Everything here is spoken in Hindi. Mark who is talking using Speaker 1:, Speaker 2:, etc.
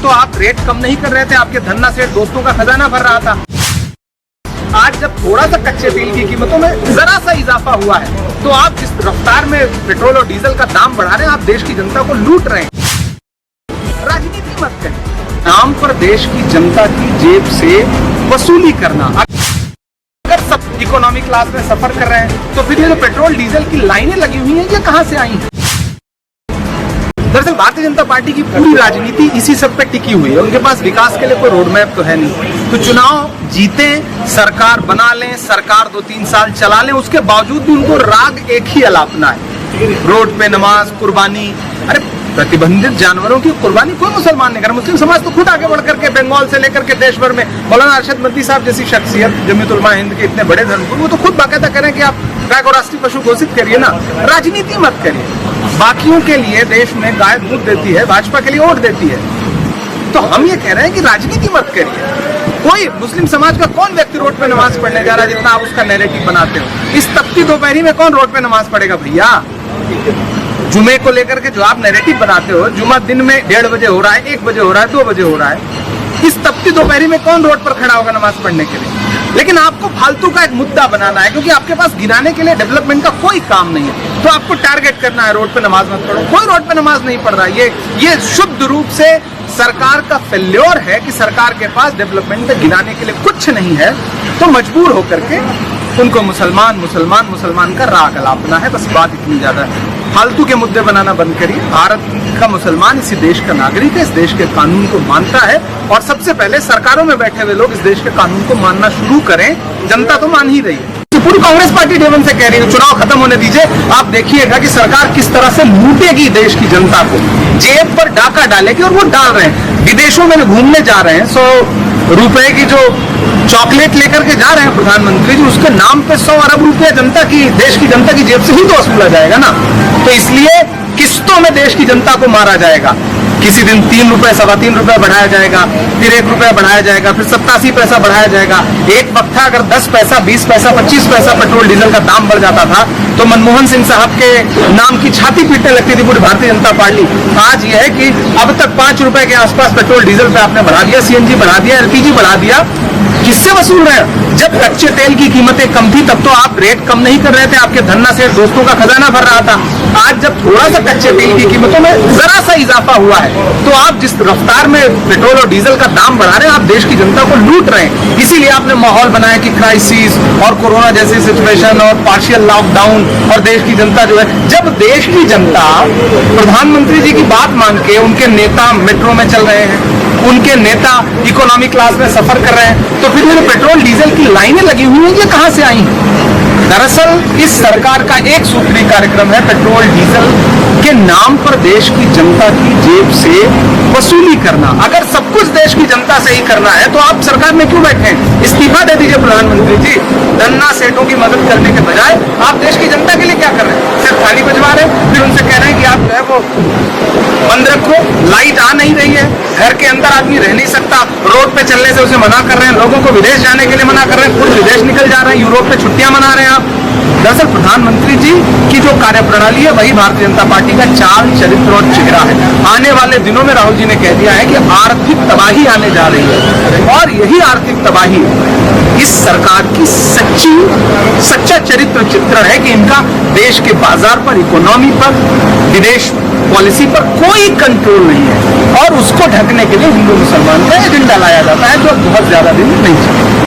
Speaker 1: तो आप रेट कम नहीं कर रहे थे, आपके धन्ना सेठ दोस्तों का खजाना भर रहा था। आज जब थोड़ा सा कच्चे तेल की कीमतों में जरा सा इजाफा हुआ है तो आप जिस रफ्तार में पेट्रोल और डीजल का दाम बढ़ा रहे हैं, आप देश की जनता को लूट रहे हैं। राजनीति मत करें, नाम पर देश की जनता की जेब से वसूली करना। अगर सब इकोनॉमी क्लास में सफर कर रहे हैं तो फिर ये जो पेट्रोल डीजल की लाइनें लगी हुई हैं, ये कहां से आई हैं? दरअसल भारतीय जनता पार्टी की पूरी राजनीति इसी सब पे टिकी हुई है। उनके पास विकास के लिए कोई रोड मैप तो है नहीं। तो चुनाव जीते, सरकार बना लें, सरकार 2-3 साल चला लें, उसके बावजूद भी उनको राग एक ही अलापना है, रोड पे नमाज, कुर्बानी। अरे प्रतिबंधित जानवरों की कुर्बानी कोई मुसलमान नहीं कर। मुस्लिम समाज तो खुद आगे बढ़ करके बंगाल से लेकर के देश भर में मौलाना अरशद मदनी साहब जैसी शख्सियत, जमीयत उलमा हिंद के इतने बड़े धर्मगुरु, वो तो खुद बाकायदा करें कि आप गाय को राष्ट्रीय पशु घोषित करिए ना, राजनीति मत करिए। बाकियों के लिए देश में गाय दूध देती है, भाजपा के लिए वोट देती है। तो हम ये कह रहे हैं कि राजनीति मत करिए। कोई मुस्लिम समाज का कौन व्यक्ति रोड पे नमाज पढ़ने जा रहा है जितना आप उसका नैरेटिव बनाते हो? इस तपती दोपहरी में कौन रोड पे नमाज पढ़ेगा भैया? जुमे को लेकर के जो आप नैरेटिव बनाते हो, जुमा दिन में 1:30 बजे हो रहा है, 1 बजे हो रहा है, 2 बजे हो रहा है, इस तपती दोपहरी में कौन रोड पर खड़ा होगा नमाज पढ़ने के लिए? लेकिन आपको फालतू का एक मुद्दा बनाना है, क्योंकि आपके पास गिनाने के लिए डेवलपमेंट का कोई काम नहीं है, तो आपको टारगेट करना है रोड पे नमाज मत पढ़ो। कोई रोड पे नमाज नहीं पढ़ रहा है। ये शुद्ध रूप से सरकार का फेल्योर है कि सरकार के पास डेवलपमेंट में गिनाने के लिए कुछ नहीं है, तो मजबूर होकर के उनको मुसलमान मुसलमान मुसलमान का राग अलापना है। बस बात इतनी ज्यादा है। फालतू के मुद्दे बनाना बंद करिए। भारत का मुसलमान इसी देश का नागरिक है, इस देश के कानून को मानता है, और सबसे पहले सरकारों में बैठे हुए लोग इस देश के कानून को मानना शुरू करें। जनता तो मान ही रही है। पूरी कांग्रेस पार्टी डेवन से कह रही है चुनाव खत्म होने दीजिए, आप देखिएगा कि सरकार किस तरह से लूटेगी देश की जनता को, जेब पर डाका डालेगी। और वो डाल रहे हैं, विदेशों में घूमने जा रहे हैं, 100 रुपए की जो चॉकलेट लेकर के जा रहे हैं प्रधानमंत्री जी, उसके नाम पे 100 अरब रुपया जनता की, देश की जनता की जेब से ही तो वसूला जाएगा ना। तो इसलिए किस्तों में देश की जनता को मारा जाएगा। किसी दिन 3 रुपए, 3.25 रुपए बढ़ाया जाएगा, फिर 1 रुपया बढ़ाया जाएगा, फिर 87 पैसा बढ़ाया जाएगा। एक वक्त था अगर 10 पैसा, 20 पैसा, 25 पैसा पेट्रोल डीजल का दाम बढ़ जाता था तो मनमोहन सिंह साहब के नाम की छाती पीटने लगती थी पूरी भारतीय जनता पार्टी। आज यह है कि अब तक 5 रुपए के आसपास पेट्रोल डीजल पे आपने बढ़ा दिया, सीएनजी बढ़ा दिया, एलपीजी बढ़ा दिया। किससे वसूल रहे हैं? जब कच्चे तेल की कीमतें कम थी तब तो आप रेट कम नहीं कर रहे थे, आपके धन्ना सेठ दोस्तों का खजाना भर रहा था। आज जब थोड़ा सा कच्चे तेल की कीमतों में जरा सा इजाफा हुआ है तो आप जिस रफ्तार में पेट्रोल और डीजल का दाम बढ़ा रहे हैं, आप देश की जनता को लूट रहे हैं। इसीलिए आपने माहौल बनाया कि क्राइसिस और कोरोना जैसी सिचुएशन और पार्शियल लॉकडाउन, और देश की जनता जो है, जब देश की जनता प्रधानमंत्री जी की बात मान के, उनके नेता मेट्रो में चल रहे हैं, उनके नेता इकोनॉमी क्लास में सफर कर रहे हैं, तो फिर ये पेट्रोल डीजल की लाइनें लगी हुई हैं, ये कहां से आई हैं? दरअसल इस सरकार का एक सूत्री कार्यक्रम है पेट्रोल डीजल के नाम पर देश की जनता की जेब से वसूली करना। अगर सब कुछ देश की जनता से ही करना है तो आप सरकार में क्यों बैठे हैं? इस्तीफा दे दीजिए प्रधानमंत्री जी। धन्ना सेठों की मदद करने के बजाय आप देश की जनता के लिए क्या कर रहे हैं? सिर्फ थाली बजवा रहे हैं, फिर उनसे कह रहे हैं कि आप जो है वो बंद रखो, लाइट आ नहीं रही है, घर के अंदर आदमी रह नहीं सकता, रोड पे चलने से उसे मना कर रहे हैं, लोगों को विदेश जाने के लिए मना कर रहे हैं, खुद विदेश निकल जा रहे हैं, यूरोप में छुट्टियां मना रहे हैं आप। दरअसल प्रधानमंत्री जी की जो कार्यप्रणाली है वही भारतीय जनता पार्टी का चाल, चरित्र और चेहरा है। आने वाले दिनों में राहुल जी ने कह दिया है कि आर्थिक तबाही आने जा रही है, और यही आर्थिक तबाही इस सरकार की सच्चा चरित्र चित्रण है कि इनका देश के बाजार पर, इकोनॉमी पर, विदेश पॉलिसी पर कोई कंट्रोल नहीं है, और उसको ढकने के लिए हिंदू मुसलमान का एजेंडा लाया जाता है जो बहुत ज्यादा दिन नहीं चलेगा।